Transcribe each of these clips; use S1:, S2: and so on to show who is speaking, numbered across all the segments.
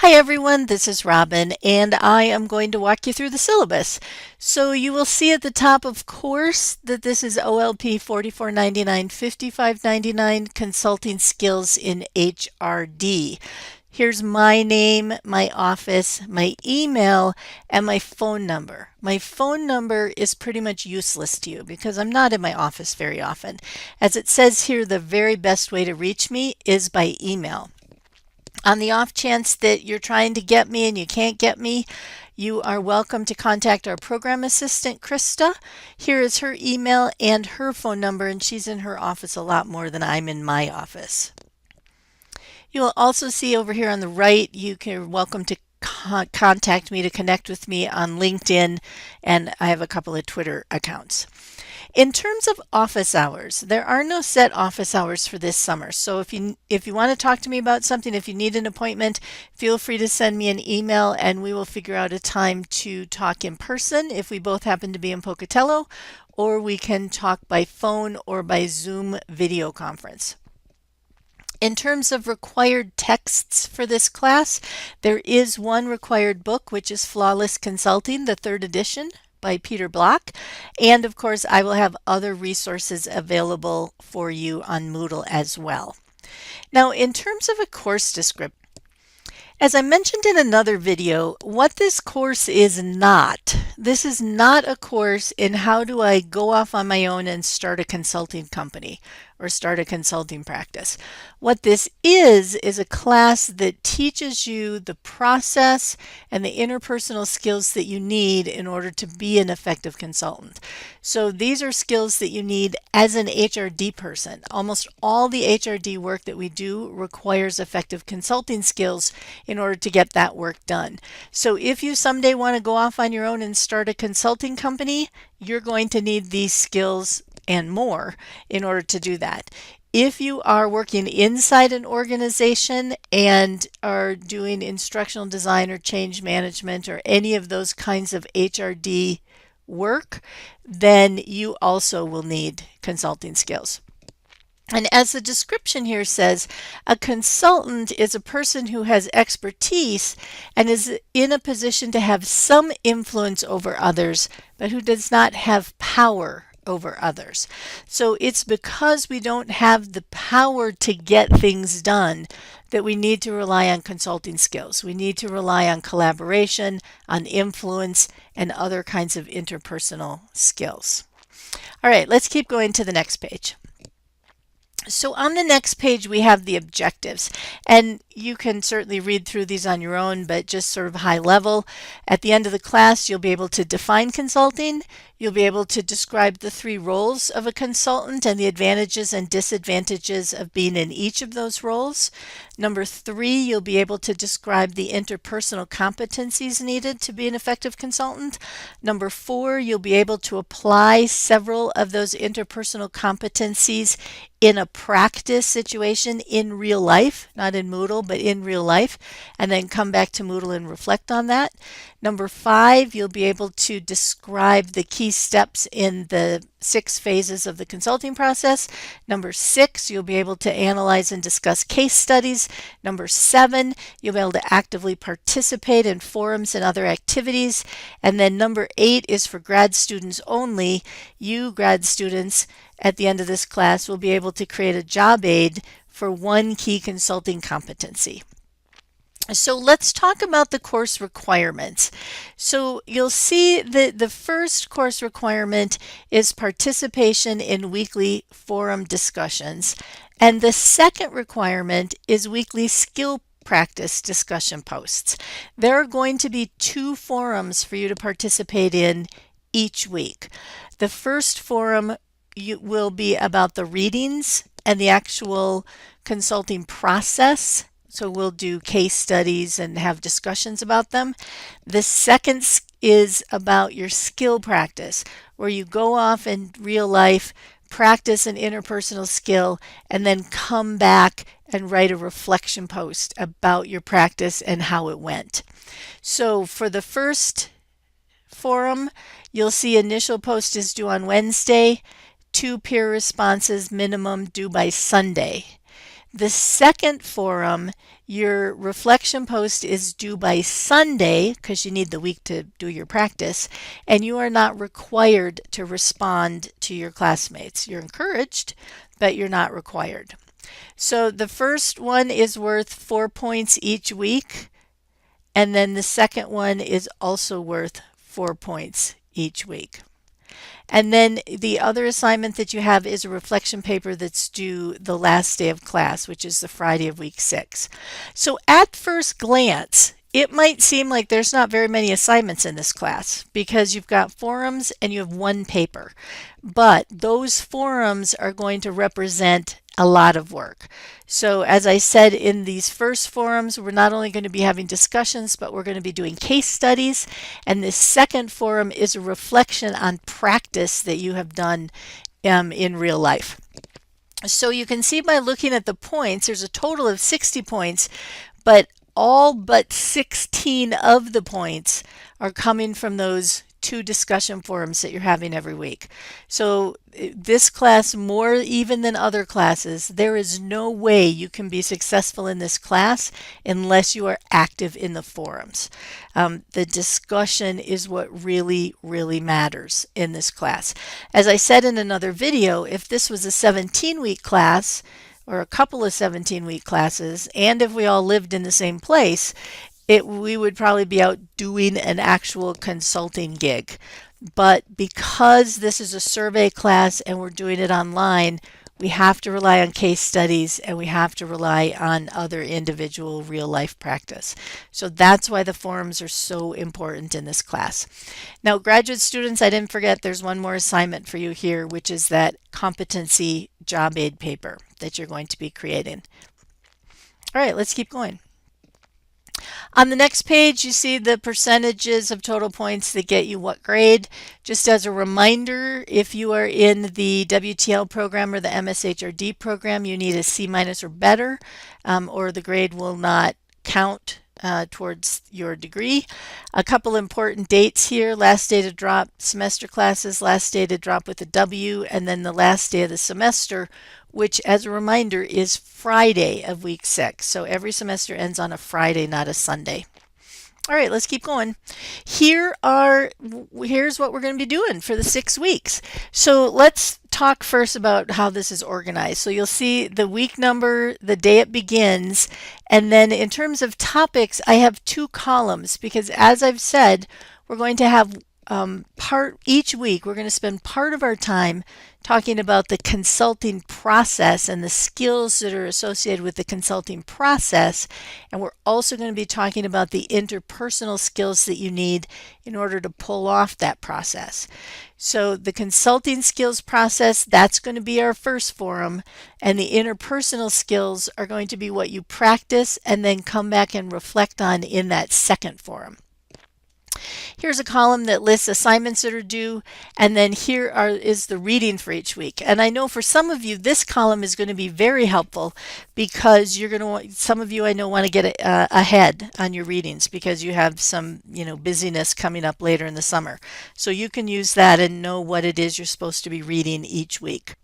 S1: Hi everyone, this is Robin, and I am going to walk you through the syllabus. So you will see at the top, of course, that this is OLP 4499, 5599 Consulting Skills in HRD. Here's my name, my office, my email, and my phone number. My phone number is pretty much useless to you because I'm not in my office very often. As it says here, the very best way to reach me is by email. On the off chance that you're trying to get me and you can't get me, you are welcome to contact our program assistant, Krista. Here is her email and her phone number, and she's in her office a lot more than I'm in my office. You will also see over here on the right, you're welcome to contact me to connect with me on LinkedIn, and I have a couple of Twitter accounts. In terms of office hours, there are no set office hours for this summer. So if you want to talk to me about something, if you need an appointment, feel free to send me an email and we will figure out a time to talk in person if we both happen to be in Pocatello, or we can talk by phone or by Zoom video conference. In terms of required texts for this class, there is one required book, which is Flawless Consulting, the third edition by Peter Block. And of course, I will have other resources available for you on Moodle as well. Now, in terms of a course description, as I mentioned in another video, what this course is not, this is not a course in how do I go off on my own and start a consulting company or start a consulting practice. What this is a class that teaches you the process and the interpersonal skills that you need in order to be an effective consultant. So these are skills that you need as an HRD person. Almost all the HRD work that we do requires effective consulting skills in order to get that work done. So if you someday want to go off on your own and start a consulting company, you're going to need these skills and more in order to do that. If you are working inside an organization and are doing instructional design or change management or any of those kinds of HRD work, then you also will need consulting skills. And as the description here says, a consultant is a person who has expertise and is in a position to have some influence over others, but who does not have power over others. So it's because we don't have the power to get things done that we need to rely on consulting skills. We need to rely on collaboration, on influence, and other kinds of interpersonal skills. All right, let's keep going to the next page. So on the next page, we have the objectives, and you can certainly read through these on your own, but just sort of high level. At the end of the class, you'll be able to define consulting. You'll be able to describe the three roles of a consultant and the advantages and disadvantages of being in each of those roles. Number 3, you'll be able to describe the interpersonal competencies needed to be an effective consultant. Number 4, you'll be able to apply several of those interpersonal competencies in a practice situation in real life, not in Moodle, but in real life, and then come back to Moodle and reflect on that. Number 5, you'll be able to describe the key steps in the 6 phases of the consulting process. Number 6, you'll be able to analyze and discuss case studies. Number 7, you'll be able to actively participate in forums and other activities. And then number 8 is for grad students only. You grad students at the end of this class will be able to create a job aid for one key consulting competency. So let's talk about the course requirements. So you'll see that the first course requirement is participation in weekly forum discussions. And the second requirement is weekly skill practice discussion posts. There are going to be 2 forums for you to participate in each week. The first forum will be about the readings and the actual consulting process. So we'll do case studies and have discussions about them. The second is about your skill practice, where you go off in real life, practice an interpersonal skill, and then come back and write a reflection post about your practice and how it went. So for the first forum, you'll see initial post is due on Wednesday, 2 peer responses minimum due by Sunday. The second forum, your reflection post is due by Sunday because you need the week to do your practice, and you are not required to respond to your classmates. You're encouraged, but you're not required. So the first one is worth 4 points each week, and then the second one is also worth 4 points each week. And then the other assignment that you have is a reflection paper that's due the last day of class, which is the Friday of week 6. So at first glance, it might seem like there's not very many assignments in this class because you've got forums and you have one paper. But those forums are going to represent a lot of work. So as I said, in these first forums, we're not only going to be having discussions, but we're going to be doing case studies. And this second forum is a reflection on practice that you have done in real life. So you can see by looking at the points, there's a total of 60 points, but all but 16 of the points are coming from those 2 discussion forums that you're having every week. So this class, more even than other classes, there is no way you can be successful in this class unless you are active in the forums. The discussion is what really, really matters in this class. As I said in another video, if this was a 17-week class, or a couple of 17-week classes, and if we all lived in the same place, we would probably be out doing an actual consulting gig. But because this is a survey class and we're doing it online, we have to rely on case studies and we have to rely on other individual real life practice. So that's why the forums are so important in this class. Now, graduate students, I didn't forget there's one more assignment for you here, which is that competency job aid paper that you're going to be creating. All right, let's keep going. On the next page, you see the percentages of total points that get you what grade. Just as a reminder, if you are in the WTL program or the MSHRD program, you need a C- or better, or the grade will not count towards your degree. A couple important dates here: last day to drop semester classes, last day to drop with a W, and then the last day of the semester, which, as a reminder, is Friday of week 6. So every semester ends on a Friday, not a Sunday. All right, let's keep going. Here's what we're going to be doing for the 6 weeks. So let's talk first about how this is organized. So you'll see the week number, the day it begins, and then in terms of topics, I have 2 columns because, as I've said, we're going to have each week, we're going to spend part of our time talking about the consulting process and the skills that are associated with the consulting process. And we're also going to be talking about the interpersonal skills that you need in order to pull off that process. So the consulting skills process, that's going to be our first forum, and the interpersonal skills are going to be what you practice and then come back and reflect on in that second forum. Here's a column that lists assignments that are due, and then is the reading for each week. And I know for some of you, this column is going to be very helpful because you're going to want, some of you I know want to get ahead on your readings because you have some, busyness coming up later in the summer. So you can use that and know what it is you're supposed to be reading each week.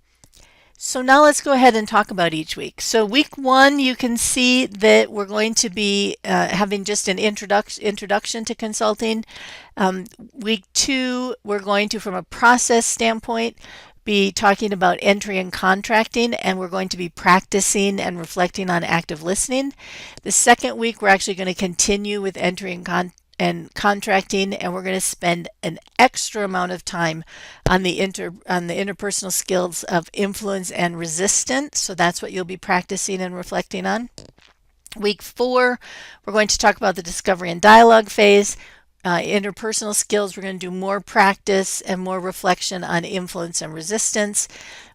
S1: So now let's go ahead and talk about each week. So week 1, you can see that we're going to be having just an introduction to consulting. Week 2, we're going to, from a process standpoint, be talking about entry and contracting, and we're going to be practicing and reflecting on active listening. The second week, we're actually going to continue with entry and contracting, and we're going to spend an extra amount of time on the interpersonal skills of influence and resistance. So that's what you'll be practicing and reflecting on. Week 4, we're going to talk about the discovery and dialogue phase. Interpersonal skills, we're going to do more practice and more reflection on influence and resistance.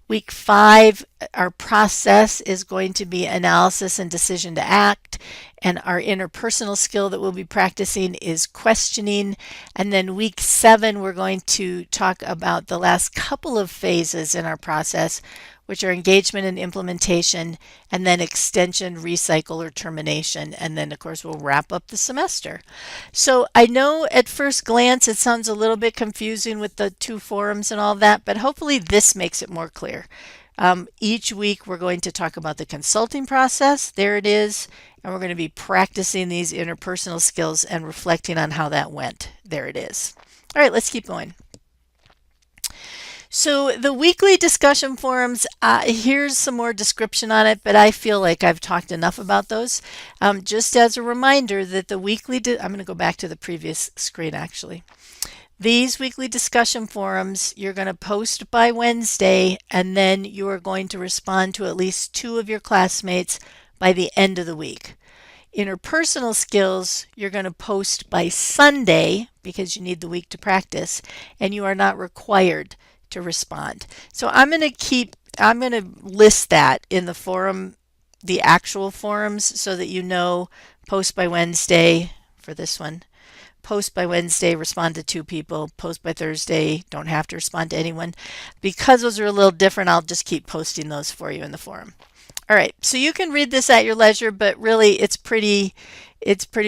S1: Week 5, our process is going to be analysis and decision to act, and our interpersonal skill that we'll be practicing is questioning. And then week 7, we're going to talk about the last couple of phases in our process, which are engagement and implementation, and then extension, recycle, or termination. And then, of course, we'll wrap up the semester. So I know at first glance it sounds a little bit confusing with the 2 forums and all that, but hopefully this makes it more clear. Each week we're going to talk about the consulting process. There it is. And we're going to be practicing these interpersonal skills and reflecting on how that went. There it is. All right, let's keep going. So the weekly discussion forums, here's some more description on it, but I feel like I've talked enough about those. Just as a reminder that the weekly, I'm going to go back to the previous screen actually. These weekly discussion forums, you're going to post by Wednesday, and then you are going to respond to at least 2 of your classmates by the end of the week. Interpersonal skills, you're going to post by Sunday because you need the week to practice, and you are not required to respond. So I'm going to list that in the forum, the actual forums, so that you know, post by Wednesday for this one. Post by Wednesday, respond to 2 people. Post by Thursday, don't have to respond to anyone. Because those are a little different, I'll just keep posting those for you in the forum. All right, so you can read this at your leisure, but really it's pretty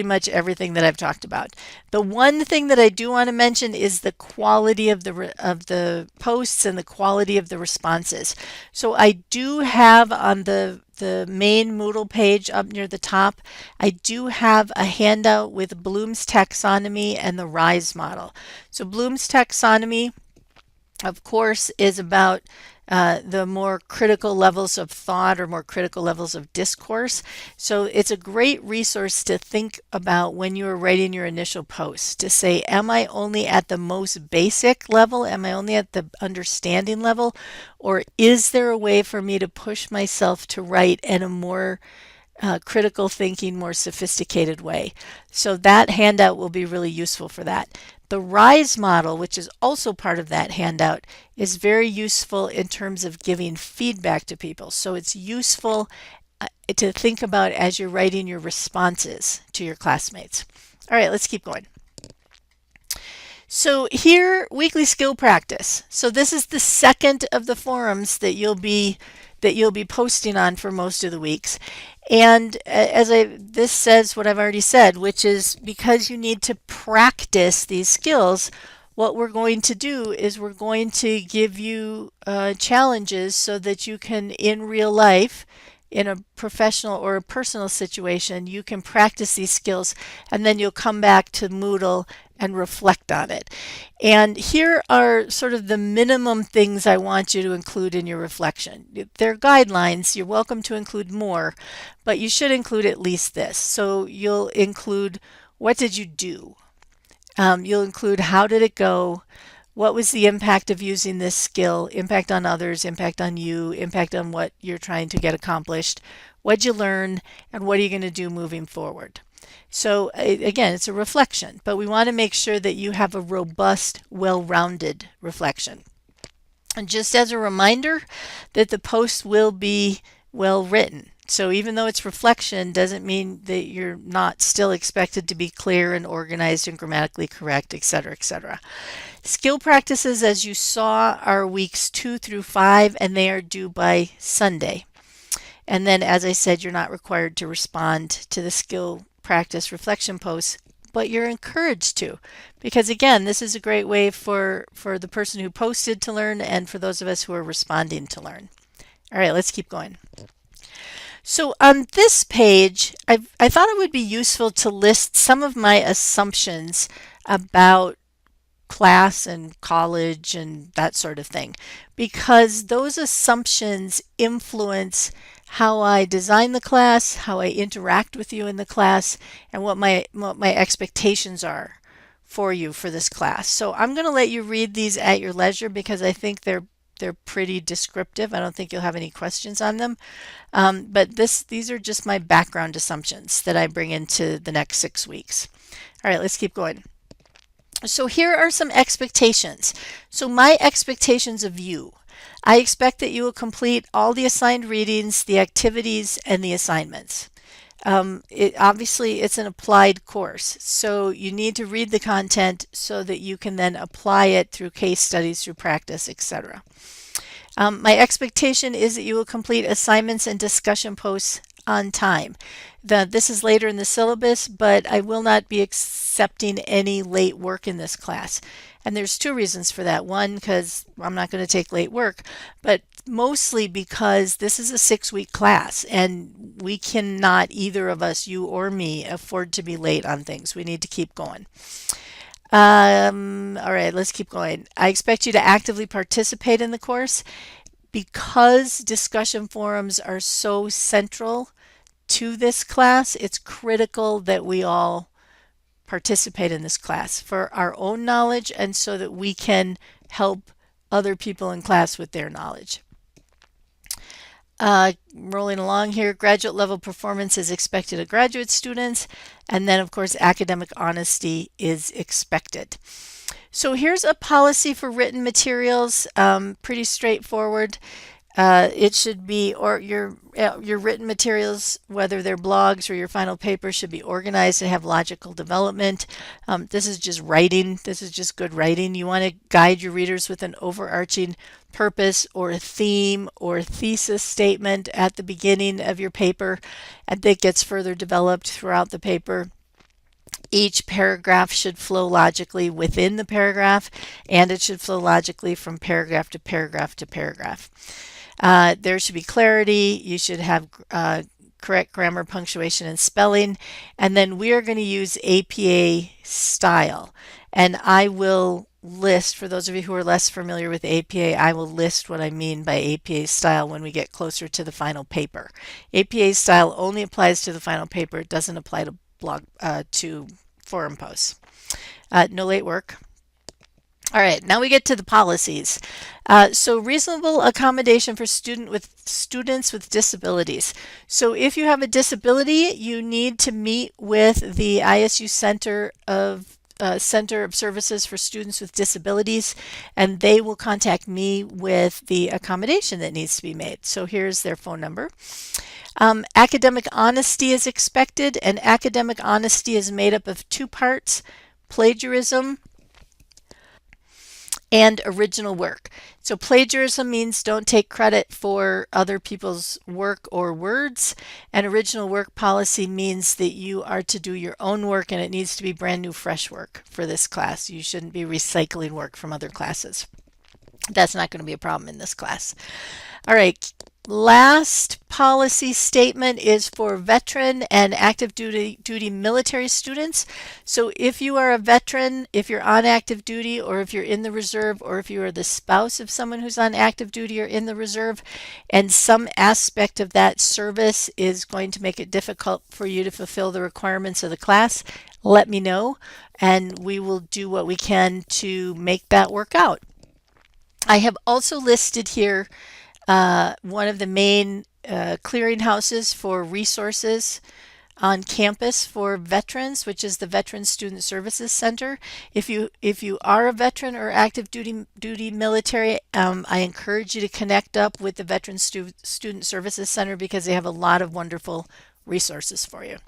S1: much everything that I've talked about. The one thing that I do want to mention is the quality of the posts and the quality of the responses. So I do have on the main Moodle page up near the top, I do have a handout with Bloom's taxonomy and the RISE model. So Bloom's taxonomy, of course, is about the more critical levels of thought or more critical levels of discourse. So it's a great resource to think about when you are writing your initial post, to say, am I only at the most basic level? Am I only at the understanding level? Or is there a way for me to push myself to write in a more critical thinking, more sophisticated way? So that handout will be really useful for that. The RISE model, which is also part of that handout, is very useful in terms of giving feedback to people. So it's useful to think about as you're writing your responses to your classmates. All right, let's keep going. So here, weekly skill practice. So this is the second of the forums that you'll be posting on for most of the weeks. And this says what I've already said, which is because you need to practice these skills, what we're going to do is we're going to give you challenges so that you can, in real life, in a professional or a personal situation, you can practice these skills, and then you'll come back to Moodle and reflect on it. And here are sort of the minimum things I want you to include in your reflection. They're guidelines. You're welcome to include more, but you should include at least this. So you'll include, what did you do? You'll include, how did it go? What was the impact of using this skill? Impact on others, impact on you, impact on what you're trying to get accomplished. What'd you learn, and what are you going to do moving forward? So again, it's a reflection, but we want to make sure that you have a robust, well-rounded reflection. And just as a reminder that the post will be well written. So even though it's reflection, doesn't mean that you're not still expected to be clear and organized and grammatically correct, etc., etc. Skill practices, as you saw, are weeks 2 through 5, and they are due by Sunday. And then, as I said, you're not required to respond to the skill practice reflection posts, but you're encouraged to, because again, this is a great way for the person who posted to learn and for those of us who are responding to learn. All right, let's keep going. So on this page, I thought it would be useful to list some of my assumptions about class and college and that sort of thing, because those assumptions influence how I design the class, how I interact with you in the class, and what my expectations are for you for this class. So I'm going to let you read these at your leisure because I think they're pretty descriptive. I don't think you'll have any questions on them. But these are just my background assumptions that I bring into the next 6 weeks. All right, let's keep going. So here are some expectations. So my expectations of you. I expect that you will complete all the assigned readings, the activities, and the assignments. Obviously, it's an applied course, so you need to read the content so that you can then apply it through case studies, through practice, etc. My expectation is that you will complete assignments and discussion posts on time. This is later in the syllabus, but I will not be accepting any late work in this class. And there's two reasons for that. One, because I'm not going to take late work, but mostly because this is a 6-week class and we cannot, either of us, you or me, afford to be late on things. We need to keep going. All right, let's keep going. I expect you to actively participate in the course because discussion forums are so central to this class. It's critical that we all participate in this class for our own knowledge and so that we can help other people in class with their knowledge. Rolling along here, graduate level performance is expected of graduate students, and then of course academic honesty is expected. So here's a policy for written materials, pretty straightforward. It should be, or your written materials, whether they're blogs or your final paper, should be organized and have logical development. This is just writing. This is just good writing. You want to guide your readers with an overarching purpose or a theme or thesis statement at the beginning of your paper, and that gets further developed throughout the paper. Each paragraph should flow logically within the paragraph, and it should flow logically from paragraph to paragraph to paragraph. There should be clarity. You should have correct grammar, punctuation, and spelling. And then we are going to use APA style. And I will list, for those of you who are less familiar with APA, I will list what I mean by APA style when we get closer to the final paper. APA style only applies to the final paper. It doesn't apply to to forum posts. No late work. All right, now we get to the policies. So reasonable accommodation for students with disabilities. So if you have a disability, you need to meet with the ISU Center of Services for Students with Disabilities, and they will contact me with the accommodation that needs to be made. So here's their phone number. Academic honesty is expected, and academic honesty is made up of two parts: plagiarism and original work. So plagiarism means don't take credit for other people's work or words, and original work policy means that you are to do your own work and it needs to be brand new, fresh work for this class. You shouldn't be recycling work from other classes. That's not going to be a problem in this class. All right. Last policy statement is for veteran and active duty military students. So if you are a veteran, if you're on active duty, or if you're in the reserve, or if you are the spouse of someone who's on active duty or in the reserve, and some aspect of that service is going to make it difficult for you to fulfill the requirements of the class, let me know, and we will do what we can to make that work out. I have also listed here one of the main clearinghouses for resources on campus for veterans, which is the Veteran Student Services Center. If you are a veteran or active duty military, I encourage you to connect up with the Veteran Student Services Center because they have a lot of wonderful resources for you.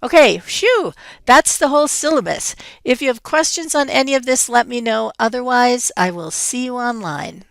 S1: Okay, phew, that's the whole syllabus. If you have questions on any of this, let me know. Otherwise, I will see you online.